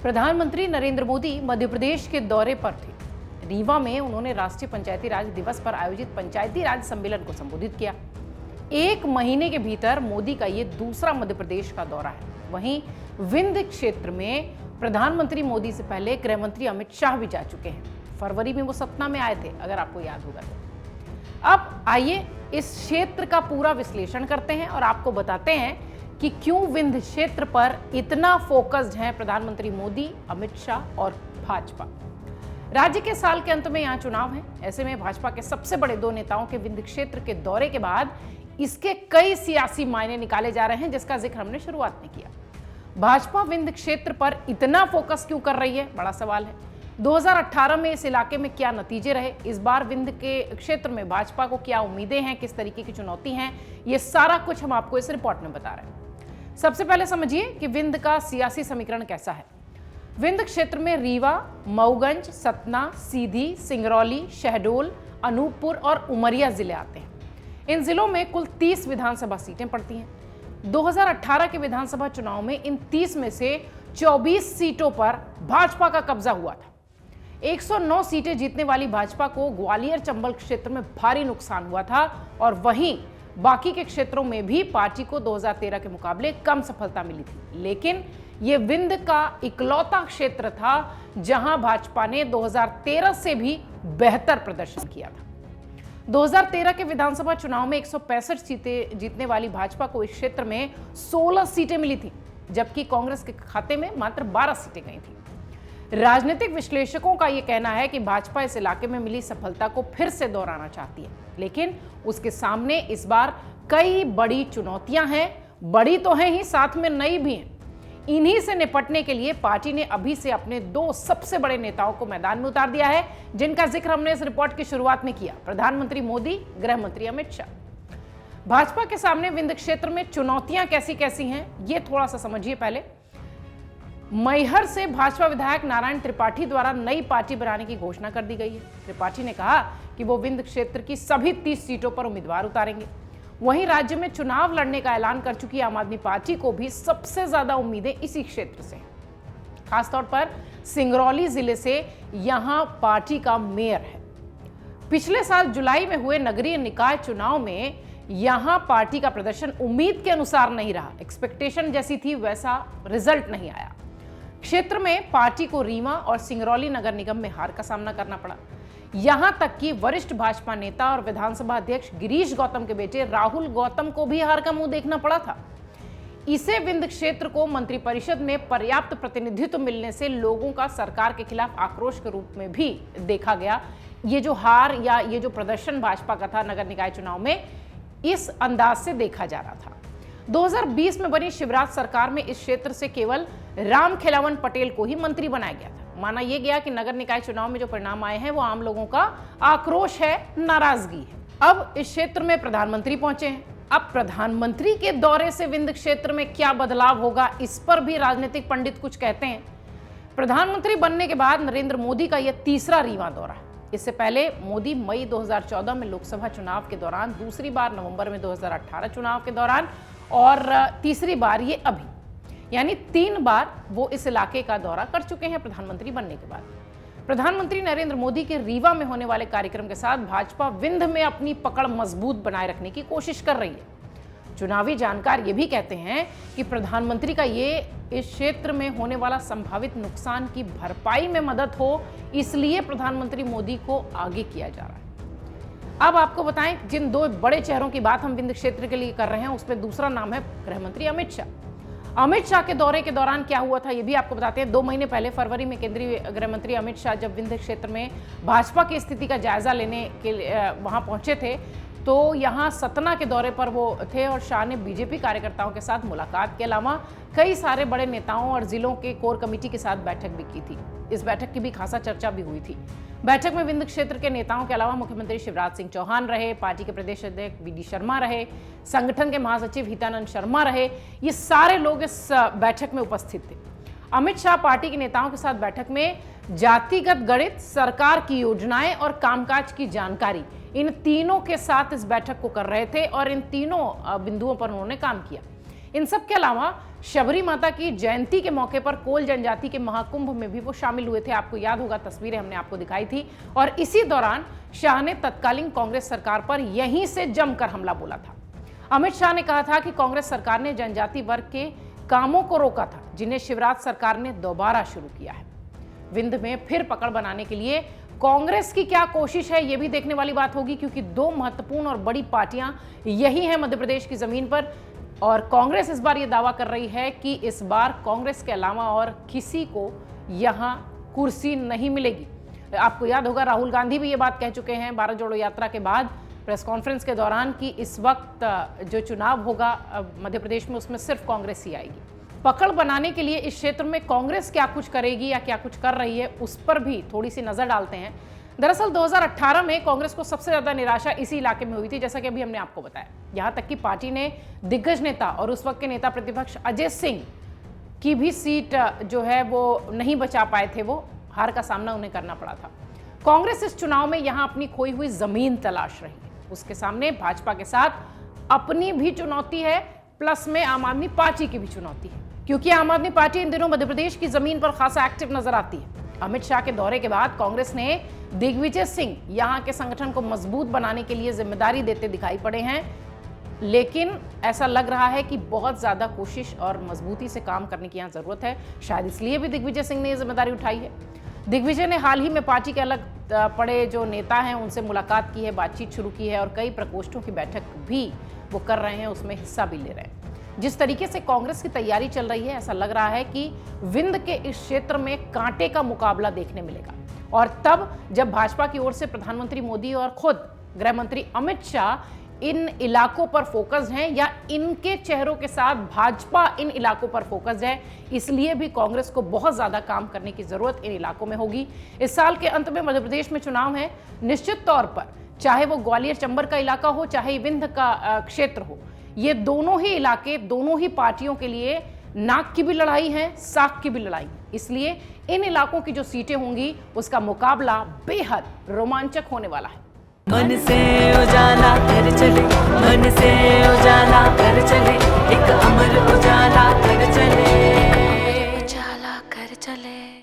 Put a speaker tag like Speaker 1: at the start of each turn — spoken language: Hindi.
Speaker 1: प्रधानमंत्री नरेंद्र मोदी मध्य प्रदेश के दौरे पर थे। रीवा में उन्होंने राष्ट्रीय पंचायती राज दिवस पर आयोजित पंचायती राज सम्मेलन को संबोधित किया। एक महीने के भीतर मोदी का ये दूसरा मध्य प्रदेश का दौरा है। वहीं विंध्य क्षेत्र में प्रधानमंत्री मोदी से पहले गृह मंत्री अमित शाह भी जा चुके हैं। फरवरी में वो सतना में आए थे, अगर आपको याद होगा तो। अब आइए इस क्षेत्र का पूरा विश्लेषण करते हैं और आपको बताते हैं कि क्यों विंध्य क्षेत्र पर इतना फोकस्ड हैं प्रधानमंत्री मोदी, अमित शाह और भाजपा। राज्य के साल के अंत में यहां चुनाव है। ऐसे में भाजपा के सबसे बड़े दो नेताओं के विंध्य क्षेत्र के दौरे के बाद इसके कई सियासी मायने निकाले जा रहे हैं, जिसका जिक्र हमने शुरुआत में किया। भाजपा विंध्य क्षेत्र पर इतना फोकस क्यों कर रही है, बड़ा सवाल है। 2018 में इस इलाके में क्या नतीजे रहे, इस बार विंध्य के क्षेत्र में भाजपा को क्या उम्मीदें हैं, किस तरीके की चुनौती हैं, ये सारा कुछ हम आपको इस रिपोर्ट में बता रहे हैं। सबसे पहले समझिए कि विंध्य का सियासी समीकरण कैसा है। विंध्य क्षेत्र में रीवा, मऊगंज, सतना, सीधी, सिंगरौली, शहडोल, अनूपपुर और उमरिया जिले आते हैं। इन जिलों में कुल 30 विधानसभा सीटें पड़ती हैं। 2018 के विधानसभा चुनाव में इन 30 में से 24 सीटों पर भाजपा का कब्जा हुआ था। 109 सीटें जीतने वाली भाजपा को ग्वालियर चंबल क्षेत्र में भारी नुकसान हुआ था और वहीं बाकी के क्षेत्रों में भी पार्टी को 2013 के मुकाबले कम सफलता मिली थी। लेकिन यह विंध्य का इकलौता क्षेत्र था जहां भाजपा ने 2013 से भी बेहतर प्रदर्शन किया था। 2013 के विधानसभा चुनाव में 165 सीटें जीतने वाली भाजपा को इस क्षेत्र में 16 सीटें मिली थी, जबकि कांग्रेस के खाते में मात्र 12 सीटें गई थी। राजनीतिक विश्लेषकों का यह कहना है कि भाजपा इस इलाके में मिली सफलता को फिर से दोहराना चाहती है, लेकिन उसके सामने इस बार कई बड़ी चुनौतियां हैं। बड़ी तो हैं ही, साथ में नई भी हैं। इन्हीं से निपटने के लिए पार्टी ने अभी से अपने दो सबसे बड़े नेताओं को मैदान में उतार दिया है, जिनका जिक्र हमने इस रिपोर्ट की शुरुआत में किया। प्रधानमंत्री मोदी, गृह मंत्री अमित शाह। भाजपा के सामने विंध्य क्षेत्र में चुनौतियां कैसी कैसी हैं, ये थोड़ा सा समझिए। पहले मैहर से भाजपा विधायक नारायण त्रिपाठी द्वारा नई पार्टी बनाने की घोषणा कर दी गई है। त्रिपाठी ने कहा कि वो विंध्य क्षेत्र की सभी 30 सीटों पर उम्मीदवार उतारेंगे। वहीं राज्य में चुनाव लड़ने का ऐलान कर चुकी आम आदमी पार्टी को भी सबसे ज्यादा उम्मीदें इसी क्षेत्र से हैं। खासतौर पर सिंगरौली जिले से यहां पार्टी का मेयर है। पिछले साल जुलाई में हुए नगरीय निकाय चुनाव में यहां पार्टी का प्रदर्शन उम्मीद के अनुसार नहीं रहा। एक्सपेक्टेशन जैसी थी वैसा रिजल्ट नहीं आया। क्षेत्र में पार्टी को रीवा और सिंगरौली नगर निगम में हार का सामना करना पड़ा। यहां तक कि वरिष्ठ भाजपा नेता और विधानसभा अध्यक्ष गिरीश गौतम के बेटे राहुल गौतम को भी हार का मुंह देखना पड़ा था। इसे विंध्य क्षेत्र को मंत्रिपरिषद में पर्याप्त प्रतिनिधित्व मिलने से लोगों का सरकार के खिलाफ आक्रोश के रूप में भी देखा गया। ये जो हार या ये जो प्रदर्शन भाजपा का था नगर निकाय चुनाव में, इस अंदाज से देखा जा रहा था। 2020 में बनी शिवराज सरकार में इस क्षेत्र से केवल राम खेलावन पटेल को ही मंत्री बनाया गया था। माना यह गया कि नगर निकाय चुनाव में जो परिणाम आए हैं वो आम लोगों का आक्रोश है, नाराजगी है। अब इस क्षेत्र में प्रधानमंत्री पहुंचे हैं। अब प्रधानमंत्री के दौरे से विंध्य क्षेत्र में क्या बदलाव होगा, इस पर भी राजनीतिक पंडित कुछ कहते हैं। प्रधानमंत्री बनने के बाद नरेंद्र मोदी का यह तीसरा रीवा दौरा है। इससे पहले मोदी मई 2014 में लोकसभा चुनाव के दौरान, दूसरी बार नवंबर में 2018 चुनाव के दौरान और तीसरी बार ये अभी, यानी 3 बार वो इस इलाके का दौरा कर चुके हैं प्रधानमंत्री बनने के बाद। प्रधानमंत्री नरेंद्र मोदी के रीवा में होने वाले कार्यक्रम के साथ भाजपा विंध्य में अपनी पकड़ मजबूत बनाए रखने की कोशिश कर रही है। चुनावी जानकार ये भी कहते हैं कि प्रधानमंत्री का ये इस क्षेत्र में होने वाला संभावित नुकसान की भरपाई में मदद हो, इसलिए प्रधानमंत्री मोदी को आगे किया जा रहा है। अब आपको बताएं, जिन दो बड़े चेहरों की बात हम विंध्य क्षेत्र के लिए कर रहे हैं, उसमें दूसरा नाम है गृह मंत्री अमित शाह। अमित शाह के दौरे के दौरान क्या हुआ था ये भी आपको बताते हैं। 2 महीने पहले फरवरी में केंद्रीय गृह मंत्री अमित शाह जब विंध्य क्षेत्र में भाजपा की स्थिति का जायजा लेने के लिए वहां पहुंचे थे, तो यहाँ सतना के दौरे पर वो थे और शाह ने बीजेपी कार्यकर्ताओं के साथ मुलाकात के अलावा कई सारे बड़े नेताओं और जिलों के कोर कमेटी के साथ बैठक भी की थी। इस बैठक की भी खासा चर्चा भी हुई थी। बैठक में विंध्य क्षेत्र के नेताओं के अलावा मुख्यमंत्री शिवराज सिंह चौहान रहे, पार्टी के प्रदेश अध्यक्ष वी.डी. शर्मा रहे, संगठन के महासचिव हितानंद शर्मा रहे। ये सारे लोग इस बैठक में उपस्थित थे। अमित शाह पार्टी के नेताओं के साथ बैठक में जातिगत गणित, सरकार की योजनाएं और कामकाज की जानकारी, इन तीनों के साथ इस बैठक को कर रहे थे और इन तीनों बिंदुओं पर उन्होंने काम किया। इन सब के अलावा शबरी माता की जयंती के मौके पर कोल जनजाति के महाकुंभ में भी वो शामिल हुए थे। आपको याद होगा, तस्वीरें हमने आपको दिखाई थी। और इसी दौरान शाह ने तत्कालीन कांग्रेस सरकार पर यहीं से जमकर हमला बोला था। अमित शाह ने कहा था कि कांग्रेस सरकार ने जनजाति वर्ग के कामों को रोका था, जिन्हें शिवराज सरकार ने दोबारा शुरू किया है। विंध्य में फिर पकड़ बनाने के लिए कांग्रेस की क्या कोशिश है, यह भी देखने वाली बात होगी, क्योंकि दो महत्वपूर्ण और बड़ी पार्टियां यही हैं मध्य प्रदेश की जमीन पर। और कांग्रेस इस बार यह दावा कर रही है कि इस बार कांग्रेस के अलावा और किसी को यहां कुर्सी नहीं मिलेगी। आपको याद होगा, राहुल गांधी भी ये बात कह चुके हैं भारत जोड़ो यात्रा के बाद प्रेस कॉन्फ्रेंस के दौरान कि इस वक्त जो चुनाव होगा मध्य प्रदेश में, उसमें सिर्फ कांग्रेस ही आएगी। पकड़ बनाने के लिए इस क्षेत्र में कांग्रेस क्या कुछ करेगी या क्या कुछ कर रही है, उस पर भी थोड़ी सी नजर डालते हैं। दरअसल 2018 में कांग्रेस को सबसे ज्यादा निराशा इसी इलाके में हुई थी, जैसा कि अभी हमने आपको बताया। यहां तक कि पार्टी ने दिग्गज नेता और उस वक्त के नेता प्रतिपक्ष अजय सिंह की भी सीट जो है वो नहीं बचा पाए थे, वो हार का सामना उन्हें करना पड़ा था। कांग्रेस इस चुनाव में यहां अपनी खोई हुई जमीन तलाश रही है। उसके सामने भाजपा के साथ अपनी भी चुनौती है, प्लस में आम आदमी पार्टी की भी चुनौती है, क्योंकि आम आदमी पार्टी इन दिनों मध्य प्रदेश की जमीन पर खासा एक्टिव नजर आती है। अमित शाह के दौरे के बाद कांग्रेस ने दिग्विजय सिंह यहां के संगठन को मजबूत बनाने के लिए जिम्मेदारी देते दिखाई पड़े हैं, लेकिन ऐसा लग रहा है कि बहुत ज्यादा कोशिश और मजबूती से काम करने की यहां जरूरत है। शायद इसलिए भी दिग्विजय सिंह ने यह जिम्मेदारी उठाई है। दिग्विजय ने हाल ही में पार्टी के अलग पड़े जो नेता हैं उनसे मुलाकात की है, बातचीत शुरू की है और कई प्रकोष्ठों की बैठक भी वो कर रहे हैं, उसमें हिस्सा भी ले रहे हैं। जिस तरीके से कांग्रेस की तैयारी चल रही है, ऐसा लग रहा है कि विंध्य के इस क्षेत्र में कांटे का मुकाबला देखने मिलेगा। और तब जब भाजपा की ओर से प्रधानमंत्री मोदी और खुद गृह मंत्री अमित शाह इन इलाकों पर फोकस हैं, या इनके चेहरों के साथ भाजपा इन इलाकों पर फोकस है, इसलिए भी कांग्रेस को बहुत ज्यादा काम करने की जरूरत इन इलाकों में होगी। इस साल के अंत में मध्य प्रदेश में चुनाव है। निश्चित तौर पर चाहे वो ग्वालियर चंबल का इलाका हो, चाहे विंध्य का क्षेत्र हो, ये दोनों ही इलाके दोनों ही पार्टियों के लिए नाक की भी लड़ाई है, साख की भी लड़ाई। इसलिए इन इलाकों की जो सीटें होंगी उसका मुकाबला बेहद रोमांचक होने वाला है।
Speaker 2: मन से उजाला कर चले, मन से उजाला कर चले, एक अमर उजाला।